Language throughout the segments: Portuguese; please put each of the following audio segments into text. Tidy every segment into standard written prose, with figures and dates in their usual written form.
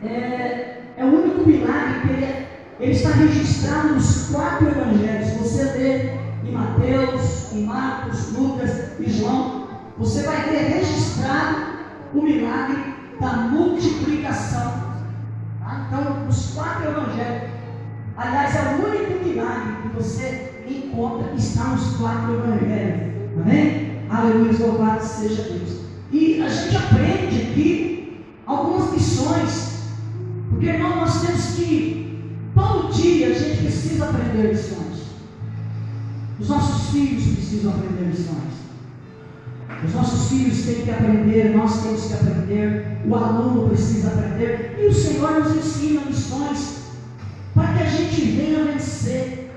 é o único milagre que ele está registrado nos 4 evangelhos. Você lê em Mateus, em Marcos, Lucas e João, você vai ter registrado o milagre da multiplicação. Tá? Então, nos 4 evangelhos, aliás, é o único milagre que você encontra que está nos 4 evangelhos. Amém? Aleluia, louvado seja Deus. E a gente aprende aqui algumas lições, porque irmão, nós temos que, todo dia a gente precisa aprender lições. Os nossos filhos precisam aprender lições. Os nossos filhos têm que aprender, nós temos que aprender, o aluno precisa aprender, e o Senhor nos ensina lições para que a gente venha vencer,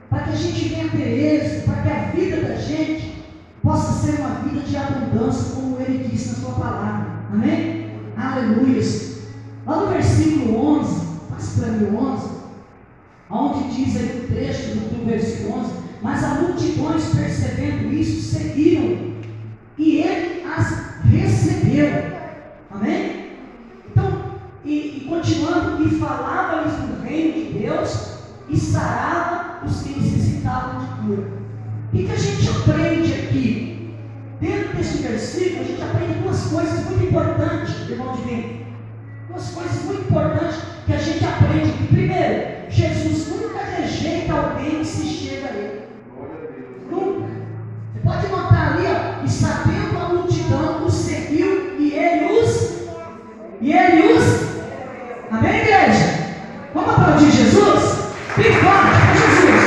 para que a gente venha ter êxito, para que a vida da gente possa ser uma vida de abundância, como Ele disse na sua palavra. Amém? Aleluia. Lá no versículo 11, passe para mim 11, onde diz aí o trecho do versículo 11: mas as multidões, percebendo isso, seguiram, e Ele as recebeu. Amém? Então, e continuando, e falava-lhes do reino de Deus, e sarava os que necessitavam de cura. O que a gente aprende aqui? Dentro desse versículo, a gente aprende duas coisas muito importantes, irmão divino. Duas coisas muito importantes que a gente aprende aqui. Primeiro, Jesus nunca rejeita alguém que se chega a Ele. Nunca. Você pode notar ali, ó, e sabendo a multidão, os seguiu, e Ele os... Amém, igreja? Vamos aplaudir Jesus? Bem forte para Jesus.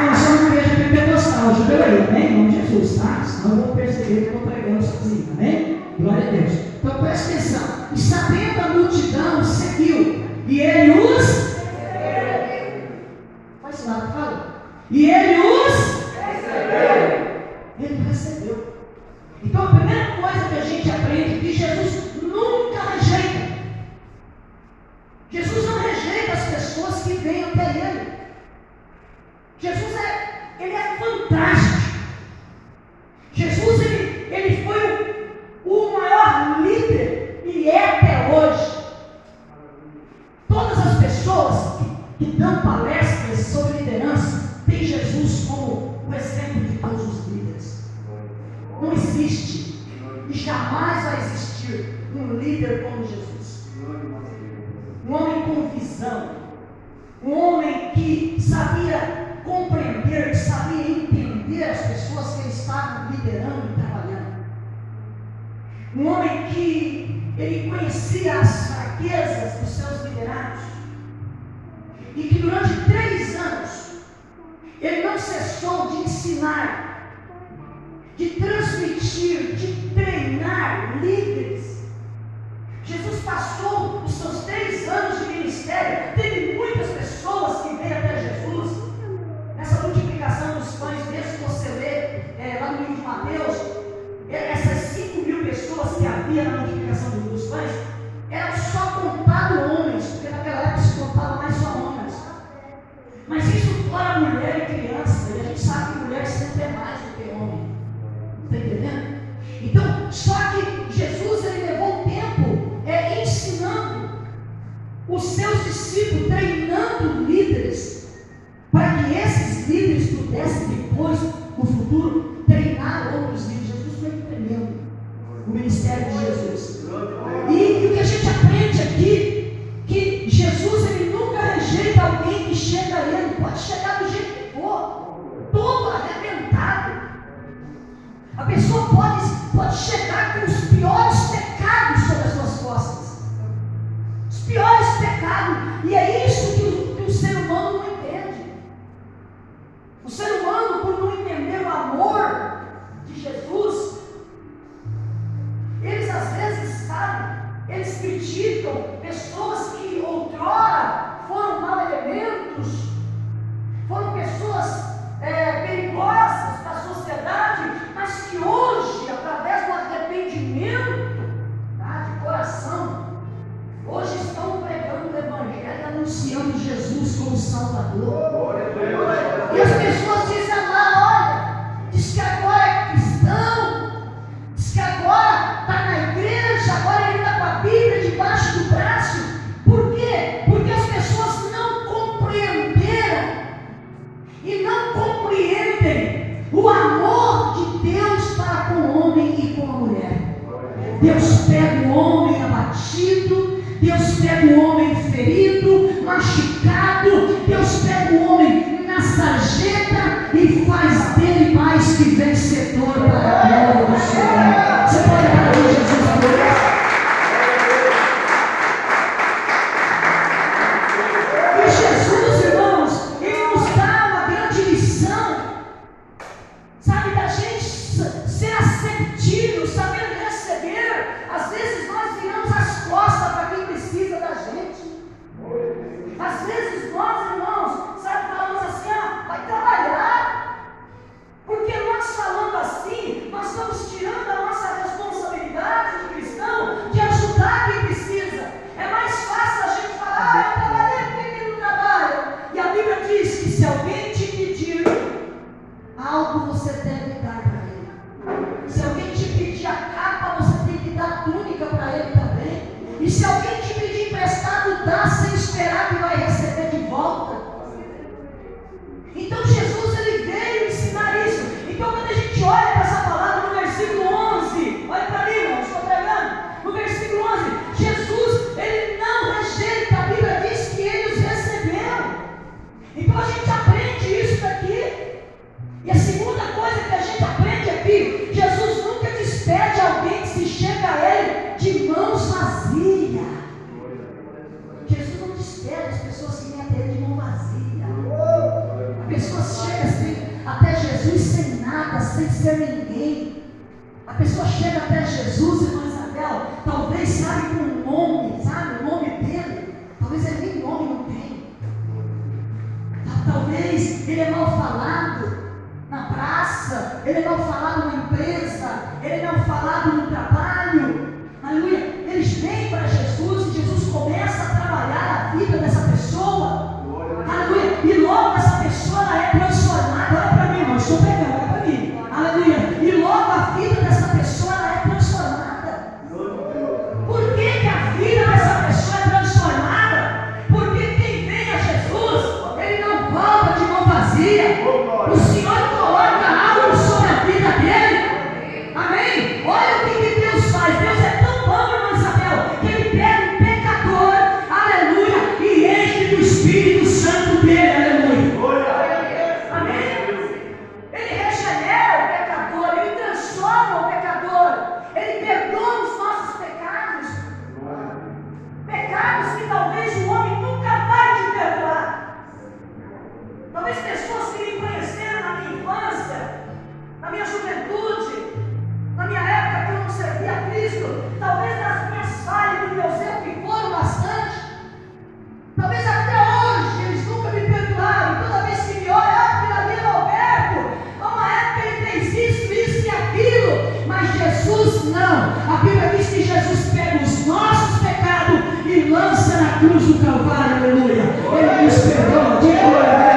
Nós somos uma igreja pentecostal, ajuda aí, amém? Em nome de Jesus, tá? Senão eu vou perceber que eu estou pregando sozinho, amém? Glória a Deus. Então presta atenção. E sabendo a multidão, seguiu, e Ele os... Faz esse lado, fala. E Ele os... Ele recebeu. Então a primeira coisa que a gente aprende é que Jesus nunca rejeita. Jesus não rejeita as pessoas que vêm até Ele. Jesus ele é fantástico. Jesus ele foi o maior líder e é até hoje. Todas as pessoas que dão palestras sobre liderança têm Jesus como o exemplo de todos os líderes. Não existe e jamais vai existir um líder como Jesus. Um homem com visão, um homem que sabia compreender, que sabia entender as pessoas que ele estava liderando e trabalhando. Um homem que ele conhecia as fraquezas dos seus liderados e que durante 3 anos ele não cessou de ensinar, de transmitir, de treinar líderes. Jesus passou os seus 3 anos de ministério, teve muitas pessoas que veio até Jesus. Nessa multiplicação dos pães, mesmo que você lê lá no livro de Mateus, essas 5.000 pessoas que havia na multiplicação dos pães, eram só contado homens, porque naquela época se contava mais só homens. Mas isso fora mulher e criança, e a gente sabe que mulher sempre é mais do que homem. Está entendendo? Então, só que Jesus ele levou um tempo ensinando os seus discípulos, treinando líderes, para que esses líderes pudessem depois, no futuro, treinar outros líderes. Jesus foi treinando o ministério de Jesus. E o que a gente aprende aqui, que Jesus ele nunca rejeita alguém que chega a Ele, pode chegar do jeito que for, todo arrebentado. A pessoa pode chegar com os piores pecados sobre as suas costas. Os piores pecados. E é isso que o ser humano não entende. O ser humano, por não entender o amor Deus pega o homem abatido, Deus pega o homem ferido, machucado, Deus pega o homem na sarjeta e faz dele mais que vencedor para a glória do Senhor. Você pode aplaudir Jesus por isso? E Jesus, irmãos, Ele nos dá uma grande lição, sabe, da gente ser assertivo, saber receber. Às vezes nós viramos as costas para quem precisa da gente. Às vezes nós, irmãos, sabe, falamos assim, vai trabalhar. Porque nós falando assim, nós estamos tirando a nossa responsabilidade de cristão de ajudar quem precisa. É mais fácil a gente falar, eu trabalhei, por que ele não trabalha? E a Bíblia diz que se alguém te pedir algo, você deve dar para ele. Se alguém te pedir a capa, você tem que dar a túnica para ele também. E se alguém te pedir emprestado, dá sem esperar que vai receber de volta. Então Jesus, Ele veio ensinar isso. Então quando a gente olha para essa palavra no versículo 11, olha para mim, irmão, estou pregando. No versículo 11, Jesus, Ele não rejeita, a Bíblia diz que Ele os recebeu. Então a gente aprende isso daqui. E a segunda coisa que a gente aprende aqui, Jesus nunca despede alguém que se chega a Ele de mãos vazias. Jesus não despede as pessoas que vêm até Ele de mão vazia. A pessoa chega até Jesus sem nada, sem ser ninguém. A pessoa chega até Jesus, irmã Isabel, talvez sabe com um nome, sabe o nome dele, talvez ele nem nome não tem. Talvez ele é mal falado na praça, ele é mal falado na empresa, ele é mal falado no trabalho. Aleluia. Eles vêm para Jesus e Jesus começa a trabalhar a vida dessa pessoa. Aleluia. E logo essa pessoa ela é transformada. Olha para mim, irmão, estou pregando, olha para mim. Aleluia. E logo a vida dessa pessoa ela é transformada. Por que a vida dessa pessoa é transformada? Porque quem vem a Jesus, ele não volta de mão vazia. O Senhor coloca algo sobre a vida dele. Amém? Olha o que Deus faz. Deus é tão bom, irmã Isabel, que Ele pega um pecador, aleluia, e enche do Espírito Santo dele, aleluia. Amém? Ele regenera o pecador, Ele transforma o pecador, Ele perdoa os nossos pecados. Pecados que talvez o homem nunca vai te perdoar. Talvez pessoas que me conheceram na minha infância, na minha juventude, na minha época que eu não servia a Cristo, talvez nas minhas falhas, nos meus erros que foram bastante, talvez até hoje eles nunca me perdoaram. Toda vez que me olham, aquilo ali é Roberto, uma época ele fez isso e aquilo, mas Jesus não. A Bíblia diz que Jesus pega os nossos pecados e lança na cruz do Calvário, aleluia. Ele nos perdoa, diga glória a Deus.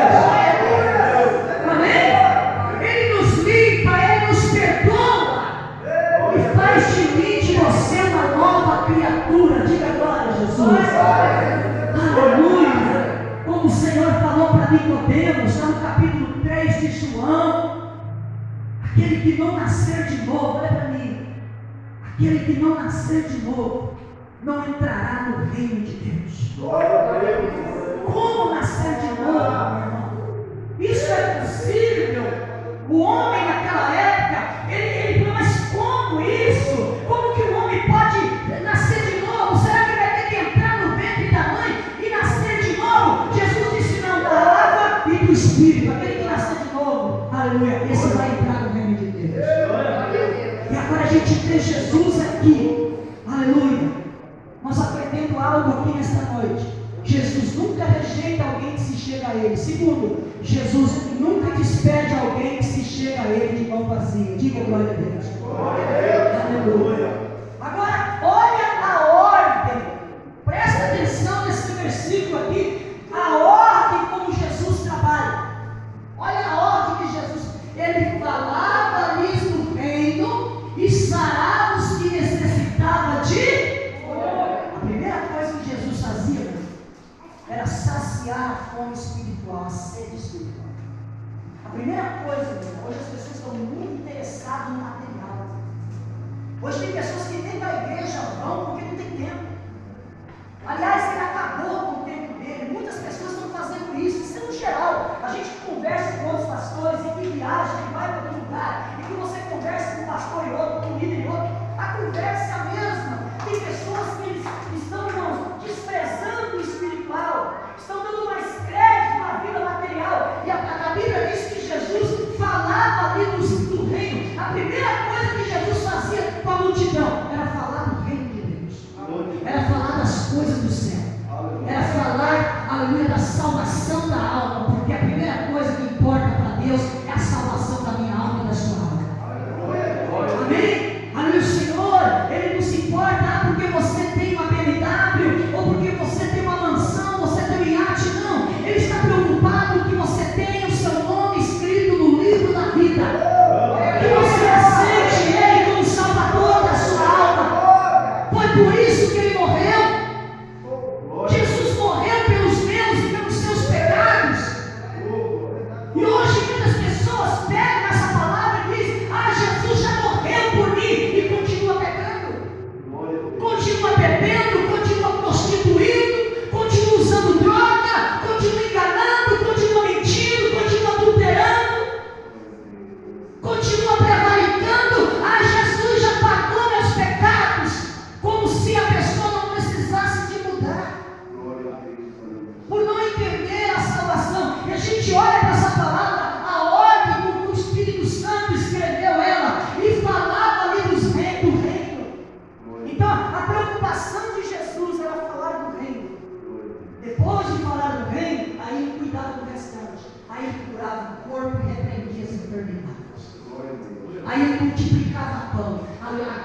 Criatura, diga glória a Jesus. Aleluia. Como o Senhor falou para Nicodemos, está no capítulo 3 de João: aquele que não nascer de novo, olha para mim, aquele que não nascer de novo, não entrará no reino de Deus. Como nascer de novo, meu irmão? Isso é possível? O homem naquela época, ele falou, mas como isso? Como que o homem pode nascer de novo? Será que ele vai ter que entrar no ventre da mãe e nascer de novo? Jesus disse, não, da água e do Espírito. Aquele que nascer de novo, aleluia, esse vai entrar no reino de Deus. E agora a gente vê Jesus aqui, aleluia. Nós aprendendo algo aqui nesta noite. Jesus nunca rejeita alguém que se chega a Ele. Segundo, Jesus nunca despede alguém que se chega a Ele de mão vazia. Diga glória a Deus. Glória a Deus. Aleluia. Agora, olha a ordem. Presta atenção nesse versículo aqui. A ordem como Jesus trabalha. Olha a ordem de Jesus. Ele falava-lhes do reino e sarava os que necessitavam de... A primeira coisa que Jesus fazia era saciar a fome espiritual, a sede espiritual. A primeira coisa, hoje as pessoas estão muito interessadas no material. Hoje tem pessoas da salvação da alma, porque a primeira coisa que importa para Deus é a salvação da minha alma e da sua alma. Amém? Aleluia, o Senhor, Ele não se importa porque você tem uma BMW, ou porque você tem uma mansão, você tem um iate, não. Ele está preocupado que você tenha o seu nome escrito no livro da vida, que você aceite Ele como Salvador da sua alma. Foi por isso que Ele morreu. Jesus morreu pelos meus e pelos seus pecados. E hoje muitas pessoas pegam essa palavra e dizem: ah, Jesus já morreu por mim, e continua pecando, continua bebendo, continua prostituindo, continua usando droga, continua enganando, continua mentindo, continua adulterando, continua prevaricando. Ah, Jesus já pagou meus pecados, como se a pessoa não precisasse de mudar, por não entender a salvação. E a gente olha para essa palavra, a ordem como o Espírito Santo escreveu ela, e falava ali do reino. Então a preocupação de Jesus era falar do reino. Depois de falar do reino, aí ele cuidava do restante. Aí ele curava o corpo e repreendia as enfermidades. Aí ele multiplicava pão. Agora